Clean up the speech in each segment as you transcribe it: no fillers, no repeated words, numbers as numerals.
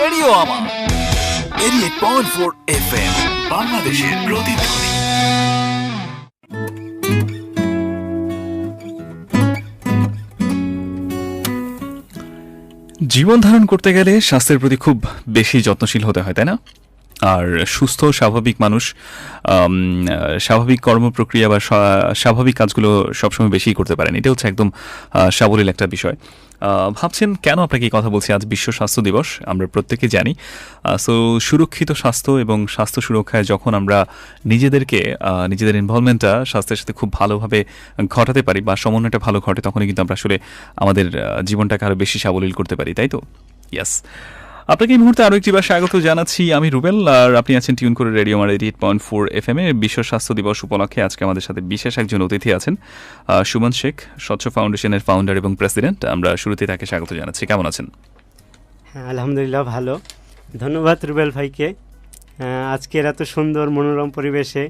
Radio আমার 88.4 FM বাংলাদেশের প্রতিধ্বনি। জীবন ধারণ করতে গেলে স্বাস্থ্যের প্রতি খুব বেশি যত্নশীল হতে হয়, তাই না? আর সুস্থ স্বাভাবিক মানুষ স্বাভাবিক কর্মপ্রক্রিয়া বা স্বাভাবিক কাজগুলো সবসময় বেশি করতে পারেন। এটা হচ্ছে একদম সাবলীল একটা বিষয়। ভাবছেন কেন আপনাকে এই কথা বলছি? আজ বিশ্ব স্বাস্থ্য দিবস, আমরা প্রত্যেকে জানি। সো সুরক্ষিত স্বাস্থ্য এবং স্বাস্থ্য সুরক্ষায় যখন আমরা নিজেদের ইনভলভমেন্টটা স্বাস্থ্যের সাথে খুব ভালোভাবে ঘটাতে পারি বা সমন্বয়টা ভালো ঘটে, তখনই কিন্তু আমরা আসলে আমাদের জীবনটাকে আরও বেশি সাবলীল করতে পারি, তাই তো? ইয়েস। আপনাকে এই মুহূর্তে আরও একটি বার স্বাগত জানাচ্ছি। আমি রুবেল, আর আপনি আছেন টিউন করে রেডিও আমার 88.4 FM এ। বিশ্ব স্বাস্থ্য দিবস উপলক্ষে আজকে আমাদের সাথে বিশেষ একজন অতিথি আছেন, সুমন শেখ, স্বচ্ছ ফাউন্ডেশনের ফাউন্ডার এবং প্রেসিডেন্ট। আমরা শুরুতেই তাকে স্বাগত জানাচ্ছি। কেমন আছেন? হ্যাঁ, আলহামদুলিল্লাহ ভালো। ধন্যবাদ রুবেল ভাইকে আজকের এত সুন্দর মনোরম পরিবেশে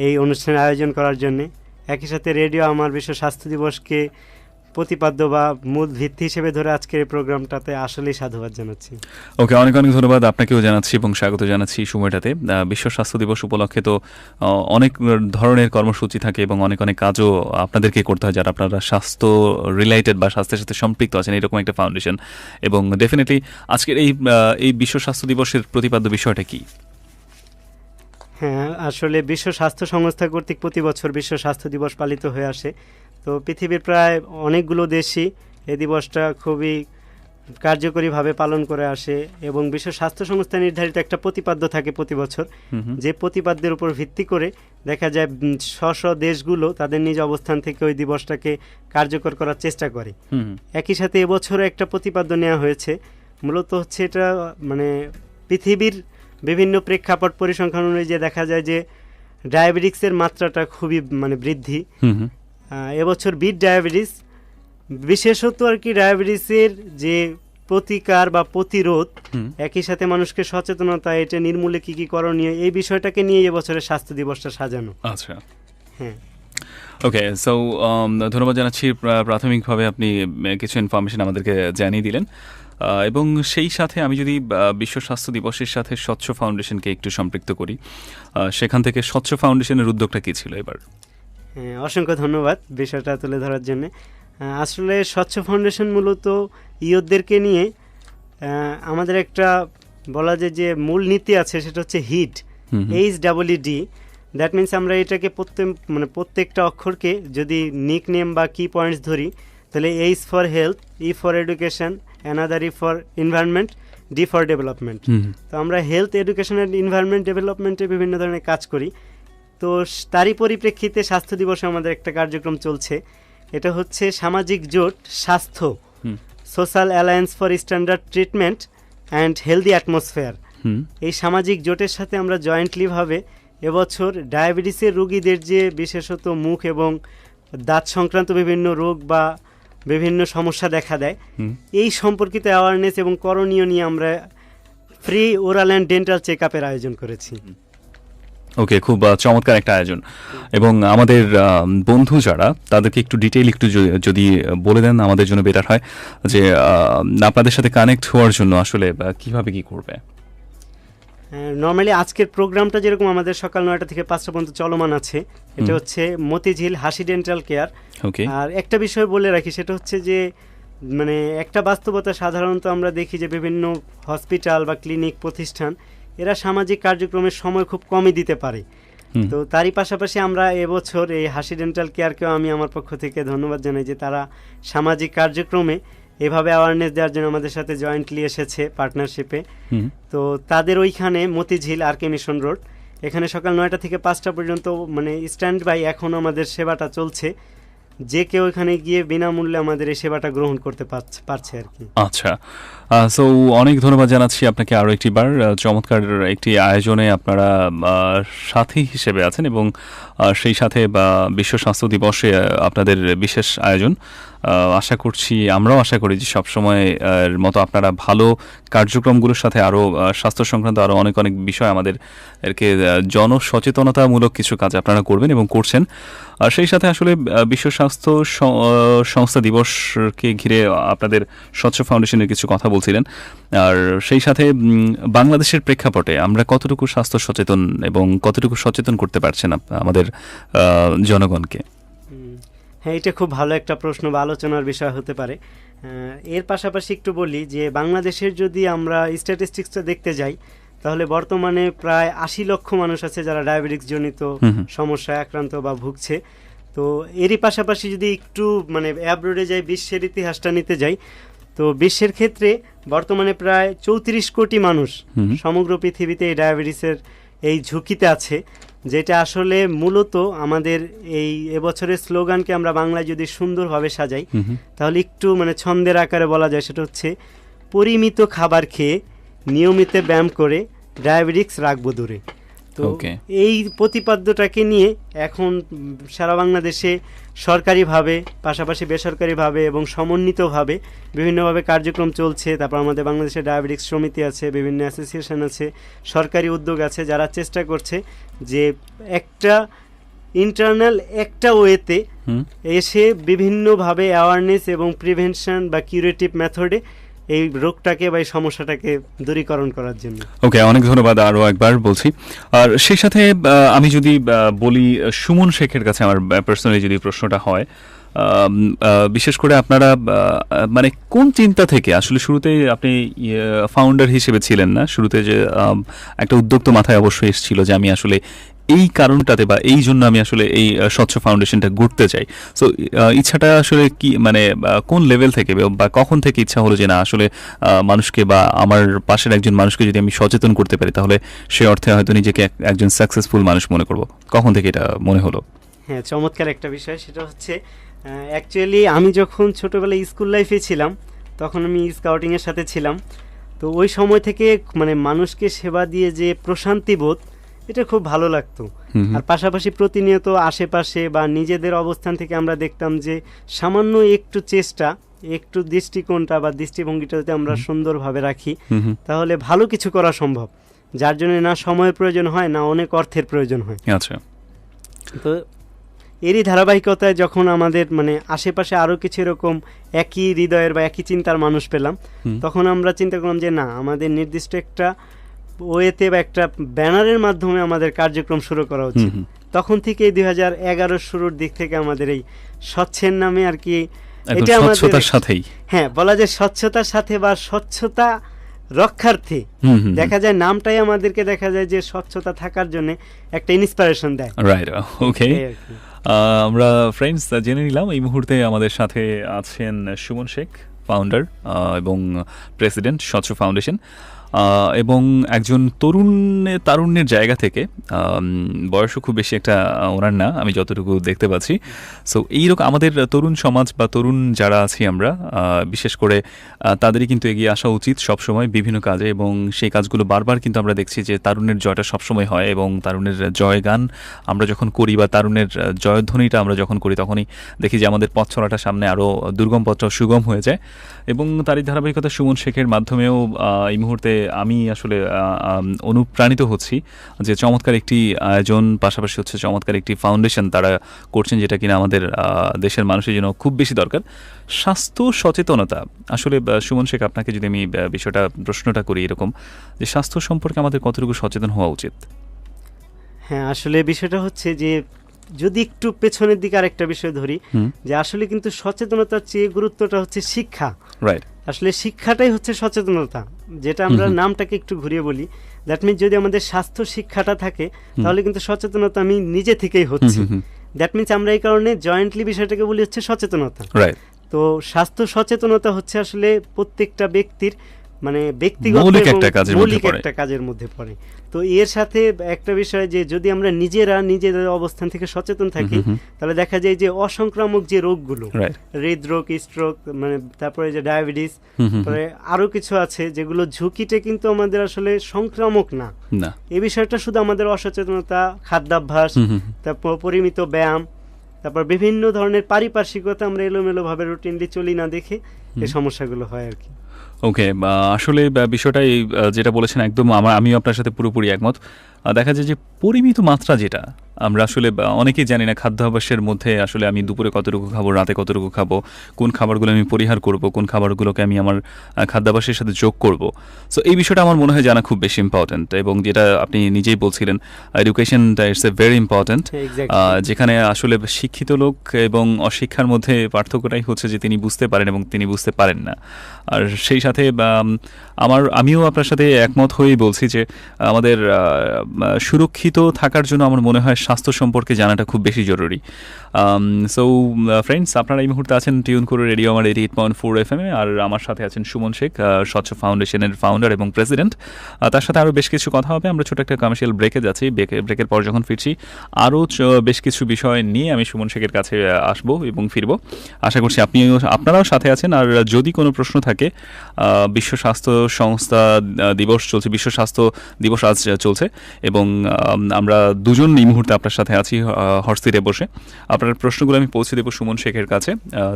এই অনুষ্ঠানের আয়োজন করার জন্যে। একই সাথে রেডিও আমার বিশ্ব স্বাস্থ্য দিবসকে প্রতিপাদ্য বা মূল ভিত্তি হিসেবে ধরে আজকের এই প্রোগ্রামটাতে আসলেই সাধুবাদ জানাচ্ছি। ওকে, অনেক অনেক ধন্যবাদ আপনাকেও জানাচ্ছি এবং স্বাগত জানাচ্ছি সময়টাতে। বিশ্ব স্বাস্থ্য দিবস উপলক্ষে তো অনেক ধরনের কর্মসূচি থাকে এবং অনেক অনেক কাজও আপনাদেরকে করতে হয়, যারা আপনারা স্বাস্থ্য রিলেটেড বা স্বাস্থ্যের সাথে সম্পৃক্ত আছেন, এরকম একটা ফাউন্ডেশন। এবং ডেফিনেটলি আজকের এই বিশ্ব স্বাস্থ্য দিবসের প্রতিপাদ্য বিষয়টা কি? হ্যাঁ, আসলে বিশ্ব স্বাস্থ্য সংস্থা কর্তৃক প্রতি বছর বিশ্ব স্বাস্থ্য দিবস পালিত হয়ে আসে। তো পৃথিবীর প্রায় অনেকগুলো দেশই এই দিবসটা খুবই কার্যকরীভাবে পালন করে আসে এবং বিশ্ব স্বাস্থ্য সংস্থা নির্ধারিত একটা প্রতিপাদ্য থাকে প্রতি বছর, যে প্রতিপাদ্যের উপর ভিত্তি করে দেখা যায় স্ব দেশগুলো তাদের নিজ অবস্থান থেকে ওই দিবসটাকে কার্যকর করার চেষ্টা করে। একই সাথে এবছরও একটা প্রতিপাদ্য নেওয়া হয়েছে। মূলত হচ্ছে এটা মানে পৃথিবীর বিভিন্ন প্রেক্ষাপট পরিসংখ্যান অনুযায়ী দেখা যায় যে ডায়াবেটিক্সের মাত্রাটা খুবই বৃদ্ধি। এবছর বিট ডায়াবেটিস, বিশেষত আর কি ডায়াবেটিসের যে প্রতিকার বা প্রতিরোধ, একই সাথে মানুষকে সচেতনতা, এটা নির্মূলে কি কি করণীয়, এই বিষয়টাকে নিয়ে এবছরের স্বাস্থ্য দিবসটা সাজানো। আচ্ছা, হ্যাঁ, ওকে। সো ধন্যবাদ জানাচ্ছি। প্রাথমিকভাবে আপনি কিছু ইনফরমেশন আমাদেরকে জানিয়ে দিলেন এবং সেই সাথে আমি যদি বিশ্ব স্বাস্থ্য দিবসের সাথে স্বচ্ছ ফাউন্ডেশনকে একটু সম্পৃক্ত করি, সেখান থেকে স্বচ্ছ ফাউন্ডেশনের উদ্যোগটা কী ছিল এবার? হ্যাঁ, অসংখ্য ধন্যবাদ বিষয়টা তুলে ধরার জন্য। আসলে স্বচ্ছ ফাউন্ডেশন মূলত ইয়ুথদেরকে নিয়ে আমাদের একটা বলা যায় যে মূল নীতি আছে, সেটা হচ্ছে হিট, HEED। দ্যাট মিনস আমরা এটাকে প্রত্যেকটা অক্ষরকে যদি নিক নেম বা কি পয়েন্টস ধরি, তাহলে H for health, E for education, another E for environment, D for development. তো আমরা হেলথ, এডুকেশন অ্যান্ড এনভায়রনমেন্ট ডেভেলপমেন্টে বিভিন্ন ধরনের কাজ করি। তো তারই পরিপ্রেক্ষিতে স্বাস্থ্য দিবসে আমাদের একটা কার্যক্রম চলছে, এটা হচ্ছে সামাজিক জোট স্বাস্থ্য, social alliance for standard treatment and healthy atmosphere. এই সামাজিক জোটের সাথে আমরা জয়েন্টলিভাবে এবছর ডায়াবেটিসের রোগীদের যে বিশেষত মুখ এবং দাঁত সংক্রান্ত বিভিন্ন রোগ বা বিভিন্ন সমস্যা দেখা দেয়, এই সম্পর্কিত অ্যাওয়ারনেস এবং করণীয় নিয়ে আমরা free oral and dental check আপের আয়োজন করেছি। ওকে, খুব চমৎকার একটা আয়োজন। এবং আমাদের বন্ধু যারা, তাদেরকে একটু ডিটেইল একটু যদি বলে দেন আমাদের জন্য বেটার হয়, যে আপনাদের সাথে কানেক্ট হওয়ার জন্য আসলে কিভাবে কি করবে। নর্মালি আজকের প্রোগ্রামটা যেরকম আমাদের সকাল 9টা থেকে 5টা পর্যন্ত চলমান আছে, এটা হচ্ছে মতিঝিল হাসি ডেন্টাল কেয়ার। আর একটা বিষয় বলে রাখি, সেটা হচ্ছে যে একটা বাস্তবতা, সাধারণত আমরা দেখি যে বিভিন্ন হসপিটাল বা ক্লিনিক প্রতিষ্ঠান এরা সামাজিক কার্যক্রমের সময় খুব কমই দিতে পারে। তো তারই পাশাপাশি আমরা এবছর এই হাসি ডেন্টাল কেয়ারকেও আমি আমার পক্ষ থেকে ধন্যবাদ জানাই যে তারা সামাজিক কার্যক্রমে এভাবে অ্যাওয়ারনেস দেওয়ার জন্য আমাদের সাথে জয়েন্টলি এসেছে পার্টনারশিপে। তো তাদের ওইখানে মতিঝিল আর কে মিশন রোড, এখানে সকাল 9টা থেকে 5টা পর্যন্ত স্ট্যান্ড বাই এখন আমাদের সেবাটা চলছে। যে কেউ এখানে গিয়ে বিনামূল্যে আমাদের এই সেবাটা গ্রহণ করতে পারছে আর কি। আচ্ছা, সো অনেক ধন্যবাদ জানাচ্ছি আপনাকে আরও একটি বার। চমৎকার একটি আয়োজনে আপনারা সাথী হিসেবে আছেন এবং সেই সাথে বিশ্ব স্বাস্থ্য দিবসে আপনাদের বিশেষ আয়োজন। আশা করছি, আমরাও আশা করি যে সবসময় মতো আপনারা ভালো কার্যক্রমগুলোর সাথে আরও স্বাস্থ্য সংক্রান্ত আরও অনেক অনেক বিষয় আমাদের এরকে জনসচেতনতামূলক কিছু কাজ আপনারা করবেন এবং করছেন। আর সেই সাথে আসলে বিশ্ব স্বাস্থ্য সংস্থা দিবসকে ঘিরে আপনাদের স্বচ্ছ ফাউন্ডেশনের কিছু কথা বলছিলেন। আর সেই সাথে বাংলাদেশের প্রেক্ষাপটে আমরা কতটুকু স্বাস্থ্য সচেতন এবং কতটুকু সচেতন করতে পারছেন আমাদের জনগণকে? হ্যাঁ, এটা খুব ভালো একটা প্রশ্ন বা আলোচনার বিষয় হতে পারে। এর পাশাপাশি একটু বলি যে বাংলাদেশের যদি আমরা স্ট্যাটিস্টিক্সটা দেখতে যাই, তাহলে বর্তমানে প্রায় 80 লক্ষ মানুষ আছে যারা ডায়াবেটিক্স জনিত সমস্যায় আক্রান্ত বা ভুগছে। তো এরই পাশাপাশি যদি একটু মানে অ্যাব্রোডে যাই, বিশ্বের ইতিহাসটা নিতে যাই, তো বিশ্বের ক্ষেত্রে বর্তমানে প্রায় 34 কোটি মানুষ সমগ্র পৃথিবীতে এই ডায়াবেটিসের এই ঝুঁকিতে আছে, যেটা আসলে মূলত আমাদের এই এবছরের স্লোগানকে আমরা বাংলায় যদি সুন্দরভাবে সাজাই তাহলে একটু মানে ছন্দের আকারে বলা যায়, সেটা হচ্ছে পরিমিত খাবার খেয়ে নিয়মিত ব্যায়াম করে ডায়াবেটিক্স রাখবো দূরে। তো এই প্রতিপাদ্যটাকে নিয়ে এখন সারা বাংলাদেশে সরকারিভাবে পাশাপাশি বেসরকারিভাবে এবং সমন্বিতভাবে বিভিন্নভাবে কার্যক্রম চলছে। তারপর আমাদের বাংলাদেশে ডায়াবেটিক্স সমিতি আছে, বিভিন্ন অ্যাসোসিয়েশন আছে, সরকারি উদ্যোগ আছে যারা চেষ্টা করছে যে একটা ইন্টারনাল একটা ওয়েতে এসে বিভিন্নভাবে অ্যাওয়ারনেস এবং প্রিভেনশন বা কিউরেটিভ মেথডে এই রোগটাকে বা এই সমস্যাটাকে দূরীকরণ করার জন্য। ওকে, অনেক ধন্যবাদ আরও একবার বলছি। আর সেই সাথে আমি যদি বলি সুমন শেখের কাছে আমার পার্সোনালি যদি প্রশ্নটা হয়, বিশেষ করে আপনারা মানে কোন চিন্তা থেকে আসলে শুরুতে আপনি ফাউন্ডার হিসেবে ছিলেন না, শুরুতে যে একটা উদ্যোগ তো মাথায় অবশ্যই এসেছিল যে আমি আসলে এই কারণটাতে বা এই জন্য আমি আসলে এই স্বচ্ছ ফাউন্ডেশনটা গড়তে চাই। সো ইচ্ছাটা আসলে কি মানে কোন লেভেল থেকে বা কখন থেকে ইচ্ছা হলো যে না আসলে মানুষকে বা আমার পাশের একজন মানুষকে যদি আমি সচেতন করতে পারি তাহলে সে অর্থে হয়তো নিজেকে একজন সাকসেসফুল মানুষ মনে করব, কখন থেকে এটা মনে হলো? হ্যাঁ, চমৎকার একটা বিষয়। সেটা হচ্ছে অ্যাকচুয়ালি আমি যখন ছোটোবেলায় স্কুল লাইফে ছিলাম তখন আমি স্কাউটিংয়ের সাথে ছিলাম। তো ওই সময় থেকে মানে মানুষকে সেবা দিয়ে যে প্রশান্তি বোধ, এটা খুব ভালো লাগতো। আর পাশাপাশি প্রতিনিয়ত আশেপাশে বা নিজেদের অবস্থান থেকে আমরা দেখতাম যে সামান্য একটু চেষ্টা, একটু দৃষ্টিকোণটা বা দৃষ্টিভঙ্গিটা যদি আমরা সুন্দরভাবে রাখি তাহলে ভালো কিছু করা সম্ভব, যার জন্য না সময়ের প্রয়োজন হয় না অনেক অর্থের প্রয়োজন হয়। আচ্ছা, তো এরই ধারাবাহিকতায় যখন আমাদের মানে আশেপাশে আরও কিছু এরকম একই হৃদয়ের বা একই চিন্তার মানুষ পেলাম, তখন আমরা চিন্তা করলাম যে না, আমাদের নির্দিষ্ট একটা ওয়েতে বা একটা ব্যানারের মাধ্যমে আমাদের কার্যক্রম শুরু করা উচিত। তখন থেকে 2011 শুরুর দিক থেকে আমাদের এই স্বচ্ছের নামে আর কি, এটা স্বচ্ছতার সাথেই, হ্যাঁ বলা যায় স্বচ্ছতার সাথে বা স্বচ্ছতা রক্ষার্থে দেখা যায় নামটাই আমাদেরকে দেখা যায় যে স্বচ্ছতা থাকার জন্য একটা ইন্সপিরেশন দেয়। রাইট, ওকে। আমরা ফ্রেন্ডস জেনে নিলাম এই মুহূর্তে আমাদের সাথে আছেন সুমন শেখ, ফাউন্ডার এবং প্রেসিডেন্ট স্বচ্ছ ফাউন্ডেশন, এবং একজন তারুণ্যের জায়গা থেকে, বয়সও খুব বেশি একটা ওনার না আমি যতটুকু দেখতে পাচ্ছি। সো এইরকম আমাদের তরুণ সমাজ বা তরুণ যারা আছি আমরা, বিশেষ করে তাদেরই কিন্তু এগিয়ে আসা উচিত সবসময় বিভিন্ন কাজে, এবং সেই কাজগুলো বারবার কিন্তু আমরা দেখছি যে তারুণ্যের জয়টা সবসময় হয়, এবং তারুণ্যের জয়গান আমরা যখন করি বা তারুণ্যের জয়ধ্বনিটা আমরা যখন করি তখনই দেখি যে আমাদের পথ চলাটা সামনে আরও দুর্গম পথটাও সুগম হয়ে যায়। এবং তারই ধারাবাহিকতা সুমন শেখের মাধ্যমেও এই মুহূর্তে আমি আসলে অনুপ্রাণিত হচ্ছি যে চমৎকার একটি আয়োজন, পাশাপাশি হচ্ছে চমৎকার একটি ফাউন্ডেশন তারা করছেন, যেটা কিনা আমাদের দেশের মানুষের জন্য খুব বেশি দরকার। স্বাস্থ্য সচেতনতা আসলে সুমন শেখ, আপনাকে যদি আমি বিষয়টা প্রশ্নটা করি এরকম যে স্বাস্থ্য সম্পর্কে আমাদের কতটুকু সচেতন হওয়া উচিত? হ্যাঁ, আসলে বিষয়টা হচ্ছে যে যদি একটু পেছনের দিকে আরেকটা বিষয় ধরি, যে আসলে কিন্তু সচেতনতার চেয়ে গুরুত্বটা হচ্ছে শিক্ষা। রাইট, আসলে শিক্ষাটাই হচ্ছে সচেতনতা, যেটা আমরা নামটাকে একটু ঘুরিয়ে বলি। দ্যাট মিনস যদি আমাদের স্বাস্থ্য শিক্ষাটা থাকে তাহলে কিন্তু সচেতনতা আমি নিজে থেকেই হচ্ছে। দ্যাট মিনস আমরা এই কারণে জয়েন্টলি বিষয়টাকে বলি হচ্ছে সচেতনতা। রাইট, তো স্বাস্থ্য সচেতনতা হচ্ছে আসলে প্রত্যেকটা ব্যক্তির মানে ব্যক্তিগত মৌলিক একটা কাজের মধ্যে পড়ে। তো এর সাথে একটা বিষয় যে যদি আমরা নিজেদের অবস্থান থেকে সচেতন থাকি তাহলে দেখা যায় যে অসংক্রামক যে রোগগুলো, হৃদরোগ, স্ট্রোক, মানে তারপরে যে ডায়াবেটিস, তারপরে আরো কিছু আছে যেগুলো ঝুঁকিতে কিন্তু আমাদের আসলে সংক্রামক না। এই বিষয়টা শুধু আমাদের অসচেতনতা, খাদ্যাভ্যাস, তারপর পরিমিত ব্যায়াম, তারপর বিভিন্ন ধরনের পারিপার্শ্বিকতা আমরা এলোমেলোভাবে রুটিনলি চলি না দেখে এই সমস্যাগুলো হয় আর কি। ওকে, আসলে বিষয়টা যেটা বলেছেন একদম আমিও আপনার সাথে পুরোপুরি একমত। দেখা যায় যে পরিমিত মাত্রা যেটা আমরা আসলে অনেকেই জানি না খাদ্যাভ্যাসের মধ্যে আসলে আমি দুপুরে কতটুকু খাবো, রাতে কতটুকু খাবো, কোন খাবারগুলো আমি পরিহার করব, কোন খাবারগুলোকে আমি আমার খাদ্যাভ্যাসের সাথে যোগ করব। সো এই বিষয়টা আমার মনে হয় জানা খুব বেশি ইম্পর্ট্যান্ট, এবং যেটা আপনি নিজেই বলছিলেন এডুকেশনটা ইটস এ ভেরি ইম্পর্ট্যান্ট। যেখানে আসলে শিক্ষিত লোক এবং অশিক্ষার মধ্যে পার্থক্যটাই হচ্ছে যে তিনি বুঝতে পারেন এবং তিনি বুঝতে পারেন না। আর সেই সাথে আমিও আপনার সাথে একমত হয়েই বলছি যে আমাদের সুরক্ষিত থাকার জন্য আমার মনে হয় স্বাস্থ্য সম্পর্কে জানাটা খুব বেশি জরুরি। সো ফ্রেন্ডস, আপনারা এই মুহূর্তে আছেন টিউন করে রেডিও আমার 88.4 FM আর আমার সাথে আছেন সুমন শেখ, স্বচ্ছ ফাউন্ডেশনের ফাউন্ডার এবং প্রেসিডেন্ট। তার সাথে আরও বেশ কিছু কথা হবে। আমরা ছোট একটা কমার্শিয়াল ব্রেকে যাচ্ছি। ব্রেকের পর যখন ফিরছি আরও বেশ কিছু বিষয় নিয়ে আমি সুমন শেখের কাছে আসবো এবং ফিরবো। আশা করছি আপনারাও সাথে আছেন। আর যদি কোনো প্রশ্ন থাকে, বিশ্ব স্বাস্থ্য সংস্থা দিবস চলছে, বিশ্ব স্বাস্থ্য দিবস আজ চলছে, এবং আমরা দুজন এই মুহূর্তে আপনার সাথে আছি হটসিটে বসে। আপনার প্রশ্নগুলো আমি পৌঁছে দেবো সুমন শেখের কাছে।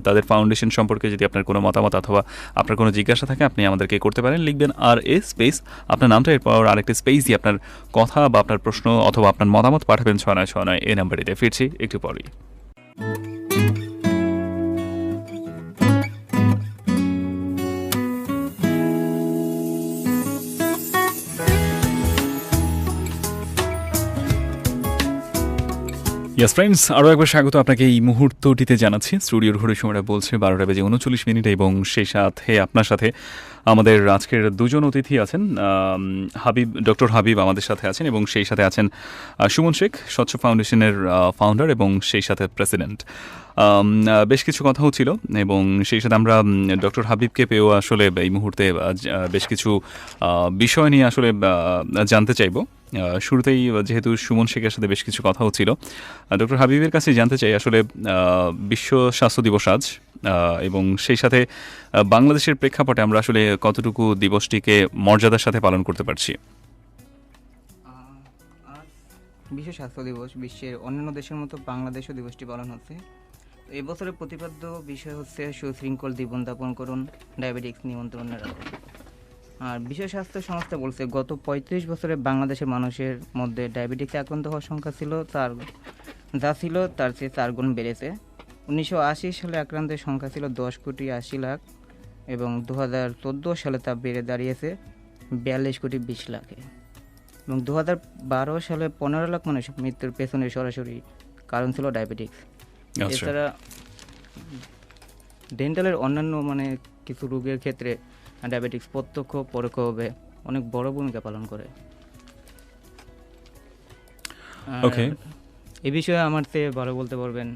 তাদের ফাউন্ডেশন সম্পর্কে যদি আপনার কোনো মতামত অথবা আপনার কোনো জিজ্ঞাসা থাকে আপনি আমাদেরকে করতে পারেন। লিখবেন RA স্পেস আপনার নামটা, এরপর আরেকটি স্পেস দিয়ে আপনার কথা বা আপনার প্রশ্ন অথবা আপনার মতামত পাঠাবেন 6969 এই নাম্বারটিতে। ফিরছি একটু পরেই। ইয়েস ফ্রেন্ডস, আরও একবার স্বাগত আপনাকে এই মুহূর্তটিতে জানাচ্ছি। স্টুডিওর ঘড়ির সময়টা বলছে 12:39 এবং সেই সাথে আপনার সাথে আমাদের আজকের দুজন অতিথি আছেন। ডক্টর হাবিব আমাদের সাথে আছেন, এবং সেই সাথে আছেন সুমন শেখ, স্বচ্ছ ফাউন্ডেশনের ফাউন্ডার এবং সেই সাথে প্রেসিডেন্ট। বেশ কিছু কথা হচ্ছিল, এবং সেই সাথে আমরা ডক্টর হাবিবকে পেয়েও আসলে এই মুহূর্তে বেশ কিছু বিষয় নিয়ে আসলে জানতে চাইব। শুরুতেই যেহেতু সুমন শেখের সাথে বেশ কিছু কথা হচ্ছিল, ডক্টর হাবিবের কাছে জানতে চাই আসলে বিশ্ব স্বাস্থ্য দিবস আজ, এবং সেই সাথে বাংলাদেশের প্রেক্ষাপটে আমরা আসলে কতটুকু দিবসটিকে মর্যাদার সাথে পালন করতে পারছি। বিশ্ব স্বাস্থ্য দিবস বিশ্বের অন্যান্য দেশের মতো বাংলাদেশও দিবসটি পালন হচ্ছে। এবছরের প্রতিপাদ্য বিষয় হচ্ছে সুশৃঙ্খল জীবনযাপন করুন, ডায়াবেটিক্স নিয়ন্ত্রণে রাখুন। আর বিশ্ব স্বাস্থ্য সংস্থা বলছে গত 35 বছরে বাংলাদেশের মানুষের মধ্যে ডায়াবেটিক্সে আক্রান্ত হওয়ার সংখ্যা ছিল তার চেয়ে 4 গুণ বেড়েছে। 1980 সালে আক্রান্তের সংখ্যা ছিল 10,80,00,000 এবং 2014 সালে তা বেড়ে দাঁড়িয়েছে 42,20,00,000-এ, এবং 2012 সালে 15 লাখ মানুষ মৃত্যুর পেছনে সরাসরি কারণ ছিল ডায়াবেটিক্স। এছাড়া ডেন্টালের অন্যান্য কিছু রোগের ক্ষেত্রে ডায়াবেটিক্স প্রত্যক্ষ পরোক্ষভাবে অনেক বড় ভূমিকা পালন করে। এ বিষয়ে আমার চেয়ে ভালো বলতে পারবেন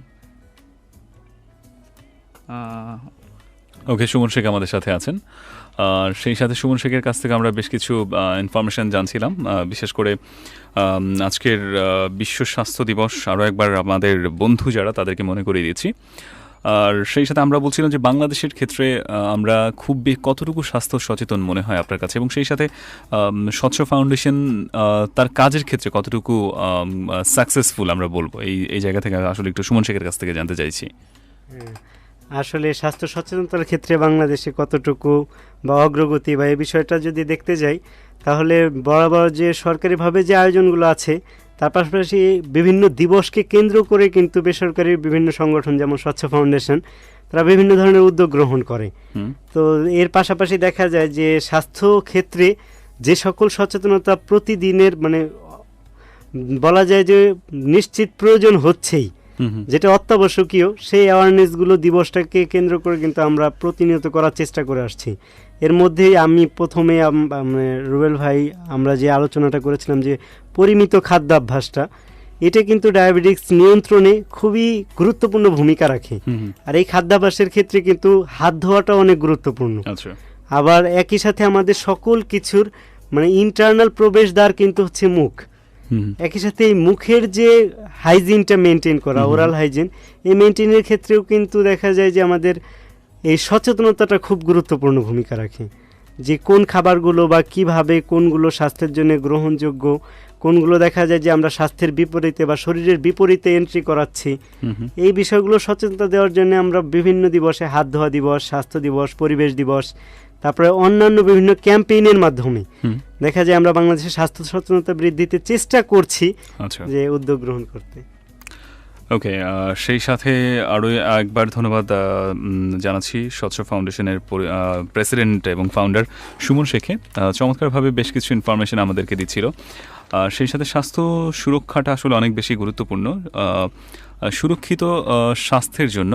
সুমন শেখ আমাদের সাথে আছেন। সেই সাথে সুমন শেখের কাছ থেকে আমরা বেশ কিছু ইনফরমেশন জানছিলাম, বিশেষ করে আজকের বিশ্ব স্বাস্থ্য দিবস আরও একবার আমাদের বন্ধু যারা তাদেরকে মনে করিয়ে দিয়েছি। আর সেই সাথে আমরা বলছিলাম যে বাংলাদেশের ক্ষেত্রে আমরা খুব কতটুকু স্বাস্থ্য সচেতন মনে হয় আপনার কাছে, এবং সেই সাথে স্বচ্ছ ফাউন্ডেশন তার কাজের ক্ষেত্রে কতটুকু সাকসেসফুল আমরা বলবো, এই জায়গা থেকে আসলে একটু সুমন শেখের কাছ থেকে জানতে চাইছি। আসলে স্বাস্থ্য সচেতনতার ক্ষেত্রে বাংলাদেশে কতটুকু বা অগ্রগতি বা এই বিষয়টা যদি দেখতে যাই, তাহলে বরাবর যে সরকারিভাবে যে আয়োজনগুলো আছে তার পাশাপাশি বিভিন্ন দিবসকে কেন্দ্র করে কিন্তু বেসরকারি বিভিন্ন সংগঠন যেমন স্বচ্ছ ফাউন্ডেশন তারা বিভিন্ন ধরনের উদ্যোগ গ্রহণ করে। তো এর পাশাপাশি দেখা যায় যে স্বাস্থ্য ক্ষেত্রে যে সকল সচেতনতা প্রতিদিনের বলা যায় যে নিশ্চিত প্রয়োজন হচ্ছেই, যেটা অত্যাবশ্যকীয়, সেই অ্যাওয়ারনেসগুলো দিবসটাকে কেন্দ্র করে কিন্তু আমরা প্রতিনিয়ত করার চেষ্টা করে আসছি। এর মধ্যেই আমি প্রথমে রুবেল ভাই আমরা যে আলোচনাটা করেছিলাম যে পরিমিত খাদ্যাভ্যাসটা, এটা কিন্তু ডায়াবেটিক্স নিয়ন্ত্রণে খুবই গুরুত্বপূর্ণ ভূমিকা রাখে। আর এই খাদ্যাভ্যাসের ক্ষেত্রে কিন্তু হাত ধোয়াটা অনেক গুরুত্বপূর্ণ। আবার একই সাথে আমাদের সকল কিছুর ইন্টারনাল প্রবেশদ্বার কিন্তু হচ্ছে মুখ। একই সাথে এই মুখের যে হাইজিনটা মেনটেন করা, ওরাল হাইজিন, এই মেনটেনের ক্ষেত্রেও কিন্তু দেখা যায় যে আমাদের এই সচেতনতাটা খুব গুরুত্বপূর্ণ ভূমিকা রাখে, যে কোন খাবারগুলো বা কিভাবে কোনগুলো স্বাস্থ্যের জন্য গ্রহণযোগ্য, কোনগুলো দেখা যায় যে আমরা স্বাস্থ্যের বিপরীতে বা শরীরের বিপরীতে এন্ট্রি করাচ্ছি। এই বিষয়গুলো সচেতনতা দেওয়ার জন্য আমরা বিভিন্ন দিবসে হাত ধোয়া দিবস, স্বাস্থ্য দিবস, পরিবেশ দিবস, তারপরে অন্যান্য বিভিন্ন ক্যাম্পেইনের মাধ্যমে দেখা যায় আমরা বাংলাদেশের স্বাস্থ্য সচেতনতা বৃদ্ধিতে চেষ্টা করছি যে উদ্যোগ গ্রহণ করতে। ওকে, সেই সাথে আরও একবার ধন্যবাদ জানাচ্ছি স্বচ্ছ ফাউন্ডেশনের প্রেসিডেন্ট এবং ফাউন্ডার সুমন শেখকে। চমৎকারভাবে বেশ কিছু ইনফরমেশন আমাদেরকে দিচ্ছিল। সেই সাথে স্বাস্থ্য সুরক্ষাটা আসলে অনেক বেশি গুরুত্বপূর্ণ। সুরক্ষিত স্বাস্থ্যের জন্য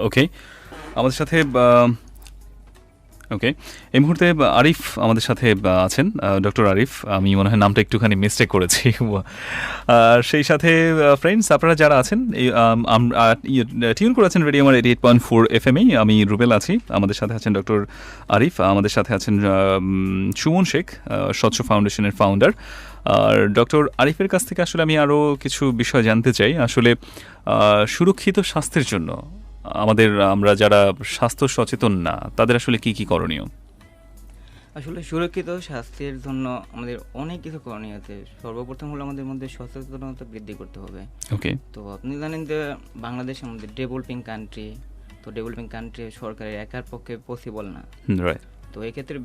ওকে, আমাদের সাথে ওকে এই মুহূর্তে আরিফ আমাদের সাথে আছেন, ডক্টর আরিফ। আমি মনে হয় নামটা একটুখানি মিস্টেক করেছি। সেই সাথে ফ্রেন্ডস, আপনারা যারা আছেন টিউন করেছেন রেডিও আমার 88.4 FM-এ। আমি রুবেল আছি, আমাদের সাথে আছেন ডক্টর আরিফ, আমাদের সাথে আছেন সুমন শেখ, স্বচ্ছ ফাউন্ডেশনের ফাউন্ডার। আর ডক্টর আরিফের কাছ থেকে আসলে আমি আরও কিছু বিষয় জানতে চাই। আসলে সুরক্ষিত স্বাস্থ্যের জন্য আমরা যারা স্বাস্থ্য সচেতন না, তাদের আসলে কি করণীয়? আসলে সুরক্ষিত স্বাস্থ্যের জন্য আমাদের অনেক কিছু করণীয় আছে। সর্বপ্রথম হলো আমাদের মধ্যে সচেতনতা বৃদ্ধি করতে হবে। ওকে, তো আপনি জানেন যে বাংলাদেশ আমাদের ডেভেলপিং কান্ট্রি, তো ডেভেলপিং কান্ট্রি সরকারের একার পক্ষে পসিবল না। রাইট। তো এক্ষেত্রে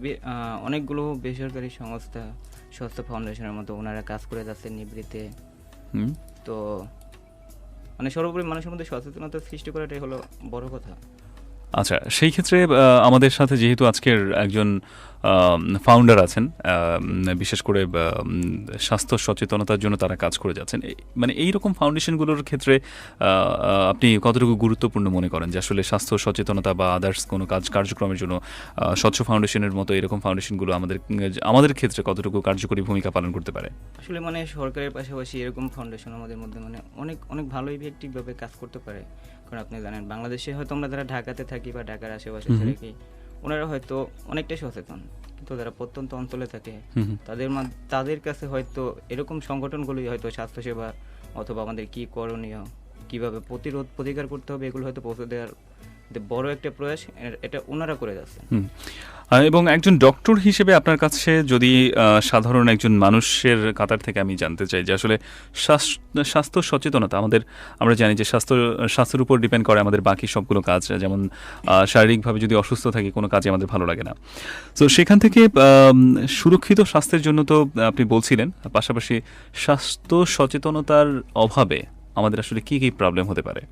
অনেকগুলো বেসরকারি সংস্থা, স্বচ্ছ ফাউন্ডেশনের মতো ওনারা কাজ করে যাচ্ছে নিবৃত্তে। তো মানে সর্বোপরি মানুষের মধ্যে সচেতনতা সৃষ্টি করাটাই হলো বড় কথা। আচ্ছা, সেই ক্ষেত্রে আমাদের সাথে যেহেতু আজকের একজন ফাউন্ডার আছেন, বিশেষ করে স্বাস্থ্য সচেতনতার জন্য তারা কাজ করে যাচ্ছেন, মানে এইরকম ফাউন্ডেশনগুলোর ক্ষেত্রে আপনি কতটুকু গুরুত্বপূর্ণ মনে করেন যে আসলে স্বাস্থ্য সচেতনতা বা আদার্স কোনো কার্যক্রমের জন্য স্বচ্ছ ফাউন্ডেশনের মতো এরকম ফাউন্ডেশনগুলো আমাদের ক্ষেত্রে কতটুকু কার্যকরী ভূমিকা পালন করতে পারে? আসলে মানে সরকারের পাশাপাশি এরকম ফাউন্ডেশন আমাদের মধ্যে মানে অনেক অনেক ভালো ইফেক্টিভভাবে কাজ করতে পারে। কারণ আপনি জানেন বাংলাদেশে হয়তো আমরা যারা ঢাকাতে থাকি বা ঢাকার আশেপাশে থাকি, ওনারা হয়তো অনেকটাই সচেতন, কিন্তু যারা প্রত্যন্ত অঞ্চলে থাকে তাদের কাছে হয়তো এরকম সংগঠনগুলোই হয়তো স্বাস্থ্যসেবা অথবা আমাদের কি করণীয়, কিভাবে প্রতিকার করতে হবে, এগুলো হয়তো পৌঁছে দেওয়ার বড় একটা প্রয়াস এটা ওনারা করে যাচ্ছেন। এবং একজন ডক্টর হিসেবে আপনার কাছে যদি সাধারণ একজন মানুষের কাতার থেকে আমি জানতে চাই যে আসলে স্বাস্থ্য সচেতনতা আমরা জানি যে স্বাস্থ্যের উপর ডিপেন্ড করে আমাদের বাকি সবগুলো কাজ। যেমন শারীরিকভাবে যদি অসুস্থ থাকি, কোনো কাজে আমাদের ভালো লাগে না। তো সেখান থেকে সুরক্ষিত স্বাস্থ্যের জন্য তো আপনি বলছিলেন, পাশাপাশি স্বাস্থ্য সচেতনতার অভাবে আমাদের আসলে কি প্রবলেম হতে পারে?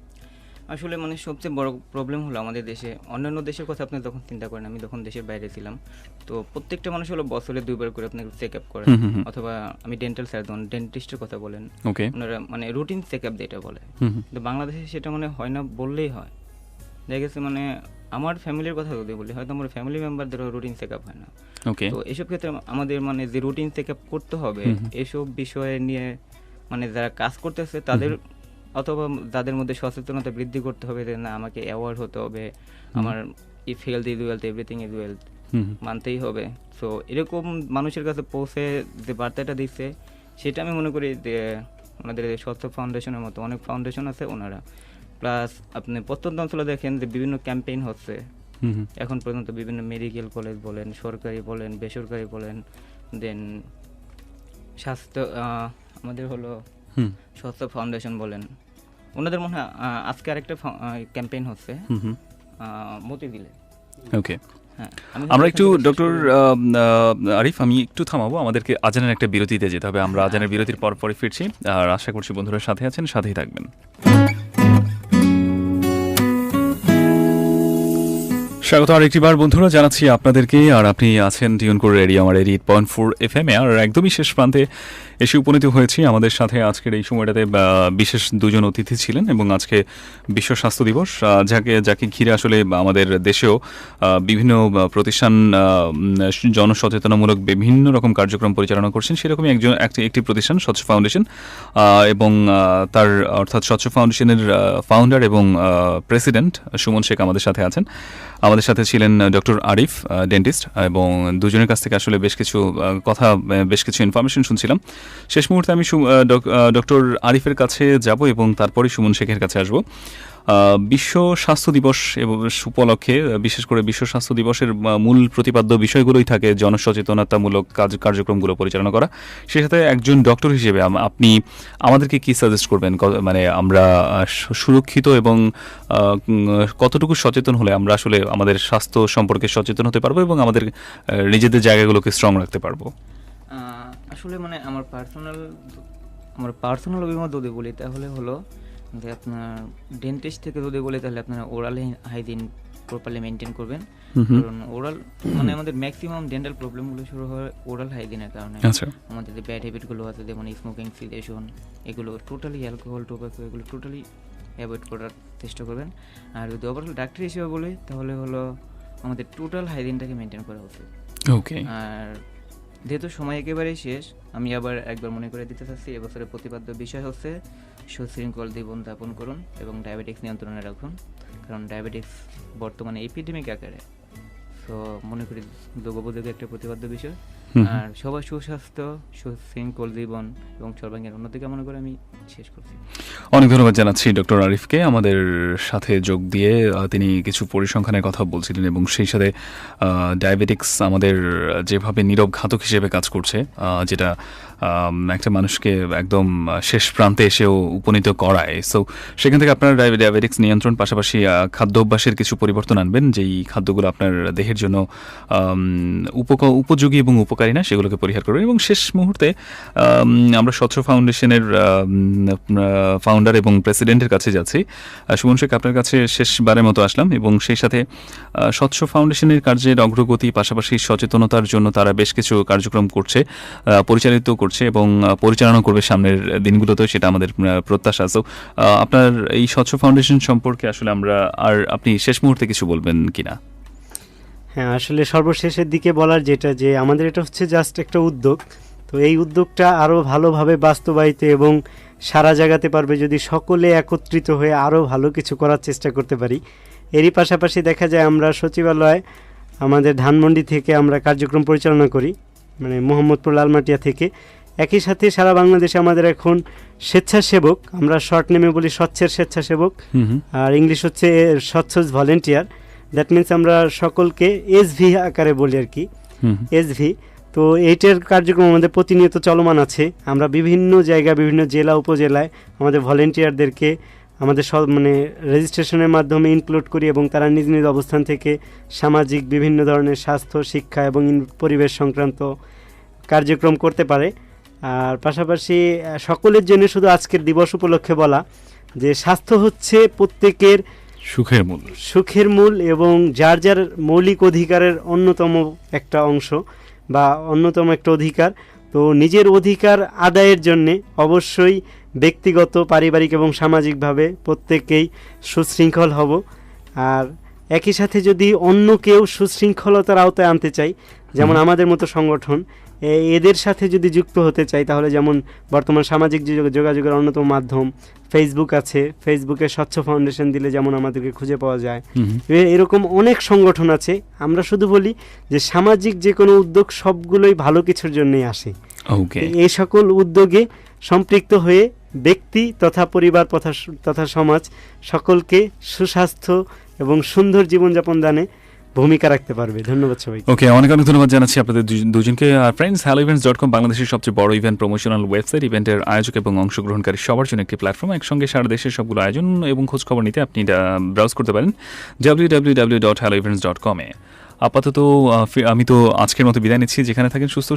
আসলে মানে সবচেয়ে বড় প্রবলেম হলো আমাদের দেশে, অন্যান্য দেশের কথা আপনি যখন চিন্তা করেন, আমি যখন দেশের বাইরে ছিলাম, তো প্রত্যেকটা মানুষ হলো বছরে 2 বার করে আপনাকে চেক আপ করেন, অথবা আমি ডেন্টাল সার্জন, ডেন্টিস্টের কথা বলেন, ওনারা মানে রুটিন চেক আপ যেটা বলে। কিন্তু বাংলাদেশে সেটা মানে হয় না বললেই হয়। দেখা গেছে মানে আমার ফ্যামিলির কথা যদি বলি, হয়তো আমার ফ্যামিলি মেম্বারদেরও রুটিন চেক আপ হয় না। তো এসব ক্ষেত্রে আমাদের মানে যে রুটিন চেক আপ করতে হবে, এসব বিষয়ে নিয়ে মানে যারা কাজ করতেছে তাদের অথবা যাদের মধ্যে সচেতনতা বৃদ্ধি করতে হবে যে না, আমাকে অ্যাওয়ার হতে হবে, আমার if health is wealth, everything is wealth মানতেই হবে। সো এরকম মানুষের কাছে পৌঁছে যে বার্তাটা দিচ্ছে, সেটা আমি মনে করি যে ওনাদের স্বচ্ছ ফাউন্ডেশনের মতো অনেক ফাউন্ডেশন আছে ওনারা। প্লাস আপনি প্রত্যন্ত অঞ্চলে দেখেন যে বিভিন্ন ক্যাম্পেইন হচ্ছে এখন পর্যন্ত, বিভিন্ন মেডিকেল কলেজ বলেন, সরকারি বলেন, বেসরকারি বলেন, দেন স্বাস্থ্য আমাদের হলো স্বচ্ছ ফাউন্ডেশন বলেন, ওনাদের মনে হয় আজকে আরেকটা ক্যাম্পেইন হচ্ছে মতিঝিলে। ওকে, আমরা একটু ডক্টর আরিফ, আমি একটু থামাবো, আমাদেরকে আজানের একটা বিরতিতে যেতে হবে। আমরা আজানের বিরতির পরে ফিরছি, আর আশা করছি বন্ধুরা সাথে আছেন, সাথেই থাকবেন। স্বাগত আরেকটিবার বন্ধুরা জানাচ্ছি আপনাদেরকে, আর আপনি আছেন টিউন করে রেডিও আমার 88.4 FM-এ। আর একদমই শেষ প্রান্তে এসে উপনীত হয়েছি। আমাদের সাথে আজকের এই সময়টাতে বিশেষ দুজন অতিথি ছিলেন, এবং আজকে বিশ্ব স্বাস্থ্য দিবস, যাকে ঘিরে আসলে আমাদের দেশেও বিভিন্ন প্রতিষ্ঠান জনসচেতনামূলক বিভিন্ন রকম কার্যক্রম পরিচালনা করছেন। সেরকমই একটি প্রতিষ্ঠান স্বচ্ছ ফাউন্ডেশন, এবং তার অর্থাৎ স্বচ্ছ ফাউন্ডেশনের ফাউন্ডার এবং প্রেসিডেন্ট সুমন শেখ আমাদের সাথে আছেন। আমাদের সাথে ছিলেন ডক্টর আরিফ, ডেন্টিস্ট, এবং দুজনের কাছ থেকে আসলে বেশ কিছু ইনফরমেশন শুনছিলাম। শেষ মুহূর্তে আমি ডক্টর আরিফের কাছে যাব এবং তারপরে সুমন শেখের কাছে আসব। বিশ্ব স্বাস্থ্য দিবস এবং উপলক্ষে বিশেষ করে বিশ্ব স্বাস্থ্য দিবসের মূল প্রতিপাদ্য বিষয়গুলোই থাকে জনসচেতনতামূলক কার্যক্রমগুলো পরিচালনা করা। সে সাথে একজন ডক্টর হিসেবে আপনি আমাদেরকে কি সাজেস্ট করবেন, মানে আমরা সুরক্ষিত এবং কতটুকু সচেতন হলে আমরা আসলে আমাদের স্বাস্থ্য সম্পর্কে সচেতন হতে পারবো এবং আমাদের নিজেদের জায়গাগুলোকে স্ট্রং রাখতে পারবো? আসলে মানে আমার পার্সোনাল অভিমত যদি বলি তাহলে হলো যে আপনার ডেন্টিস্ট থেকে যদি বলি তাহলে আপনারা ওরাল হাইজিন প্রপারলি মেনটেন করবেন, কারণ ওরাল মানে আমাদের ম্যাক্সিমাম ডেন্টাল প্রবলেমগুলো শুরু হয় ওরাল হাইজিনের কারণে। আমাদের যে ব্যাড হ্যাবিটগুলো আছে যেমন স্মোকিং, সিগারেশন, এগুলো টোটালি, অ্যালকোহল, টোবাকো, এগুলো টোটালি অ্যাভয়েড করার চেষ্টা করবেন। আর যদি ওভারঅল ডাক্তার হিসেবে বলি তাহলে হলো আমাদের টোটাল হাইজিনটাকে মেনটেন করা উচিত। ওকে। আর যেহেতু সময় একেবারেই শেষ, আমি আবার একবার মনে করে দিতে চাচ্ছি এবছরের প্রতিপাদ্য বিষয় হচ্ছে সুশৃঙ্খল জীবন যাপন করুন এবং ডায়াবেটিক্স নিয়ন্ত্রণে রাখুন, কারণ ডায়াবেটিক্স বর্তমানে এপিডেমিক আকারে। সো মনে করি যোগোপযোগী একটা প্রতিপাদ্য বিষয়। আর সবার সুস্বাস্থ্য, সুশৃঙ্খল জীবন এবং সর্বাঙ্গীন উন্নতি কামনা করে আমি শেষ করছি। অনেক ধন্যবাদ জানাচ্ছি ডক্টর আরিফকে আমাদের সাথে যোগ দিয়ে। তিনি কিছু পরিসংখ্যানের কথা বলছিলেন এবং সেই সাথে ডায়াবেটিক্স আমাদের যেভাবে নীরব ঘাতক হিসেবে কাজ করছে, যেটা একটা মানুষকে একদম শেষ প্রান্তে এসেও উপনীত করায়। সো সেখান থেকে আপনার ডায়াবেটিক্স নিয়ন্ত্রণ, পাশাপাশি খাদ্য অভ্যাসের কিছু পরিবর্তন আনবেন, যেই খাদ্যগুলো আপনার দেহের জন্য উপযোগী এবং উপকারী না সেগুলোকে পরিহার করবেন। এবং শেষ মুহূর্তে আমরা স্বচ্ছ ফাউন্ডেশনের ফাউন্ডার এবং প্রেসিডেন্টের কাছে যাচ্ছি। সুমন শেখ, আপনার কাছে শেষবারের মতো আসলাম এবং সেই সাথে স্বচ্ছ ফাউন্ডেশনের কার্যের অগ্রগতি, পাশাপাশি সচেতনতার জন্য তারা বেশ কিছু কার্যক্রম করছে, পরিচালিত করছে এবং পরিচালনা করবে সামনের দিনগুলোতেও, সেটা আমাদের প্রত্যাশা। তো আপনার এই স্বচ্ছ ফাউন্ডেশন সম্পর্কে আসলে আপনি শেষ মুহূর্তে কিছু বলবেন কিনা? হ্যাঁ, আসলে সর্বশেষের দিকে বলার যেটা, যে আমাদের এটা হচ্ছে জাস্ট একটা উদ্যোগ। তো এই উদ্যোগটা আরও ভালোভাবে বাস্তবায়িত এবং সারা জাগাতে পারবে যদি সকলে একত্রিত হয়ে আরও ভালো কিছু করার চেষ্টা করতে পারি। এরই পাশাপাশি দেখা যায় আমরা সচিবালয় আমাদের ধানমন্ডি থেকে আমরা কার্যক্রম পরিচালনা করি, মানে মোহাম্মদপুর লালমাটিয়া থেকে। একই সাথে সারা বাংলাদেশে আমাদের এখন স্বেচ্ছাসেবক, আমরা শর্ট নেমে বলি স্বচ্ছের স্বেচ্ছাসেবক, আর ইংলিশ হচ্ছে স্বচ্ছ ভলেন্টিয়ার। দ্যাট মিনস আমরা সকলকে এসভি আকারে বলি আর কি, এসভি। তো এইটার কার্যক্রম আমাদের প্রতিনিয়ত চলমান আছে। আমরা বিভিন্ন জায়গায়, বিভিন্ন জেলা উপজেলায় আমাদের ভলেন্টিয়ারদেরকে আমাদের সব মানে রেজিস্ট্রেশনের মাধ্যমে ইনক্লুড করি এবং তারা নিজ নিজ অবস্থান থেকে সামাজিক বিভিন্ন ধরনের স্বাস্থ্য, শিক্ষা এবং পরিবেশ সংক্রান্ত কার্যক্রম করতে পারে। আর পাশাপাশি সকলের জন্য শুধু আজকের দিবস উপলক্ষে বলা যে স্বাস্থ্য হচ্ছে প্রত্যেকের সুখের মূল এবং যার যার মৌলিক অধিকারের অন্যতম একটা অংশ বা অন্যতম একটা অধিকার। তো নিজের অধিকার আদায়ের জন্যে অবশ্যই ব্যক্তিগত, পারিবারিক এবং সামাজিকভাবে প্রত্যেকেই সুশৃঙ্খল হব। আর একই সাথে যদি অন্য কেউ সুশৃঙ্খলতার আওতায় আনতে চাই, যেমন আমাদের মতো সংগঠন এদের সাথে যদি যুক্ত হতে চাই, তাহলে যেমন বর্তমান সামাজিক যোগাযোগের অন্যতম মাধ্যম ফেসবুক আছে, ফেসবুকে স্বচ্ছ ফাউন্ডেশন দিলে যেমন আমাদেরকে খুঁজে পাওয়া যায়। এরকম অনেক সংগঠন আছে। আমরা শুধু বলি যে সামাজিক যে কোনো উদ্যোগ সবগুলোই ভালো কিছুর জন্যই আসে। এই সকল উদ্যোগে সম্পৃক্ত হয়ে ব্যক্তি তথা পরিবার তথা সমাজ সকলকে সুস্বাস্থ্য এবং সুন্দর জীবনযাপন দানে ভূমিকা রাখতে পারবে। ধন্যবাদ সবাইকে। ওকে, অনেক অনেক ধন্যবাদ জানাচ্ছি আপনাদের দুজনকে। ফ্রেন্ডস, helloevents.com বাংলাদেশের সবচেয়ে বড় ইভেন্ট প্রমোশনাল ওয়েবসাইট। ইভেন্টের আয়োজক এবং অংশগ্রহণকারী সবার জন্য একটি প্ল্যাটফর্ম। একসঙ্গে সারা দেশের সবগুলো আয়োজন এবং খোঁজ খবর নিতে আপনি ব্রাউজ করতে পারেন www.helloevents.com-এ। আপাতত আমি তো আজকের মতো বিদায় নিচ্ছি। যেখানে থাকেন সুস্থ